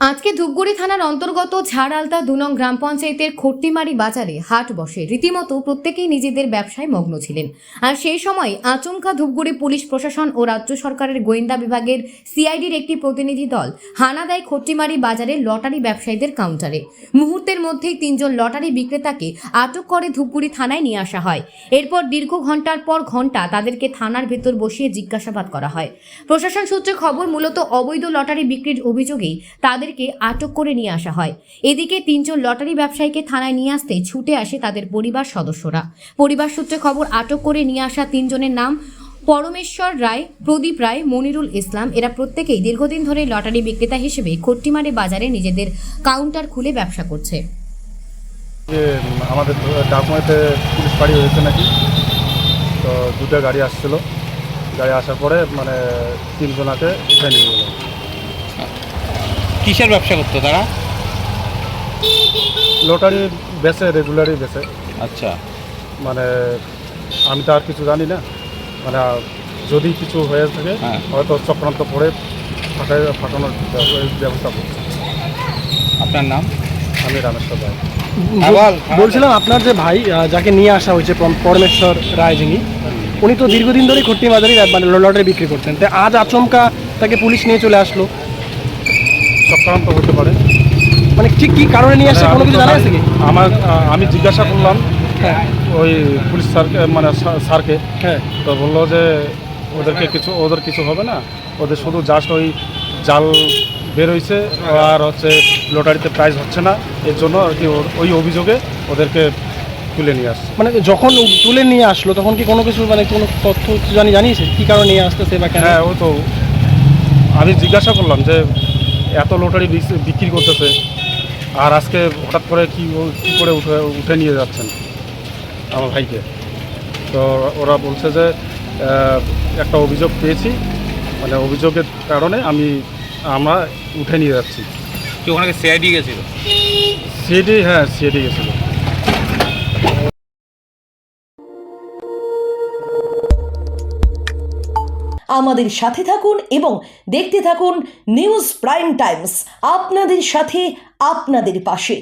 আজকে ধূপগুড়ি থানার অন্তর্গত ঝাড়ালতা ২ নং গ্রাম পঞ্চায়েতের খট্টিমারি বাজারে হাট বসে। রীতিমতো প্রত্যেকেই নিজেদের ব্যবসায় মগ্ন ছিলেন। আর সেই সময় আচমকা ধূপগুড়ি পুলিশ প্রশাসন ও রাজ্য সরকারের গোয়েন্দা বিভাগের সিআইডির একটি প্রতিনিধি দল হানা দেয় খট্টিমারি বাজারের লটারি ব্যবসায়ীদের কাউন্টারে। মুহূর্তের মধ্যেই ৩ জন লটারি বিক্রেতাকে আটক করে ধূপগুড়ি থানায় নিয়ে আসা হয়। এরপর দীর্ঘ ঘন্টার পর ঘন্টা তাদেরকে থানার ভেতর বসিয়ে জিজ্ঞাসাবাদ করা হয়। প্রশাসন সূত্রে খবর, মূলত অবৈধ লটারি বিক্রির অভিযোগেই তাদেরকে আটক করে নিয়ে আসা হয়। এদিকে ৩ জন লটারি ব্যবসায়ীকে থানায় নিয়ে আসতে ছুটে আসে তাদের পরিবার সদস্যরা। পরিবার সূত্রে খবর, আটক করে নিয়ে আসা ৩ জনের নাম পরমেশ্বর রায়, প্রদীপ রায়, মনিরুল ইসলাম। এরা প্রত্যেকেই দীর্ঘদিন ধরে লটারি বিক্রেতা হিসেবে খট্টিমারি বাজারে নিজেদের কাউন্টার খুলে ব্যবসা করছে। আমাদের ডাকুমেন্টে পুলিশ বাড়ি হয়েছে নাকি, তো দুটো গাড়ি আসছিল। গাড়ি আসার পরে ৩ জনাকে উঠে নিয়ে গেল। কিসের ব্যবসা করতো তারা? লটারি বেচে, রেগুলারই বেচে। আচ্ছা, আমি তো আর কিছু জানি না। যদি কিছু হয়ে থাকে হয়তো চক্রান্ত করে ফাটানোর ব্যবস্থা করছে। আপনার নাম? আমি রামেশ্বর রায়। বলছিলাম, আপনার যে ভাই যাকে নিয়ে আসা হয়েছে পরমেশ্বর রায়, যিনি উনি তো দীর্ঘদিন ধরে খট্টিমারি লটারি বিক্রি করছেন, তো আজ আচমকা তাকে পুলিশ নিয়ে চলে আসলো। চক্রান্ত হতে পারে। ঠিক কি কারণে নিয়ে আসছে কোনো কিছু জানা আছে কি? আমি জিজ্ঞাসা করলাম হ্যাঁ, ওই পুলিশ স্যারকে, স্যারকে। হ্যাঁ, তো বললো যে ওদের কিছু হবে না, ওদের শুধু জাস্ট ওই জাল বেরোইছে আর লটারিতে প্রাইজ হচ্ছে না, এর জন্য আর কি ওই অভিযোগে ওদেরকে তুলে নিয়ে আসছে। যখন তুলে নিয়ে আসলো তখন কি কোনো কিছু কোনো তথ্য জানিয়েছে কি কারণে নিয়ে আসতেছে বা কেন? হ্যাঁ, ওই তো আমি জিজ্ঞাসা করলাম যে এত লটারি বিক্রি করতেছে আর আজকে হঠাৎ করে কী করে উঠে নিয়ে যাচ্ছেন আমার ভাইকে। তো ওরা বলছে যে একটা অভিযোগ পেয়েছি, অভিযোগের কারণে আমরা উঠে নিয়ে যাচ্ছি। কি ওখানে সিআইডি গেছিল? সিআইডি, হ্যাঁ সিআইডি গেছিল। আমাদের সাথে থাকুন এবং দেখতে থাকুন নিউজ প্রাইম টাইমস, আপনাদের সাথে আপনাদের পাশে।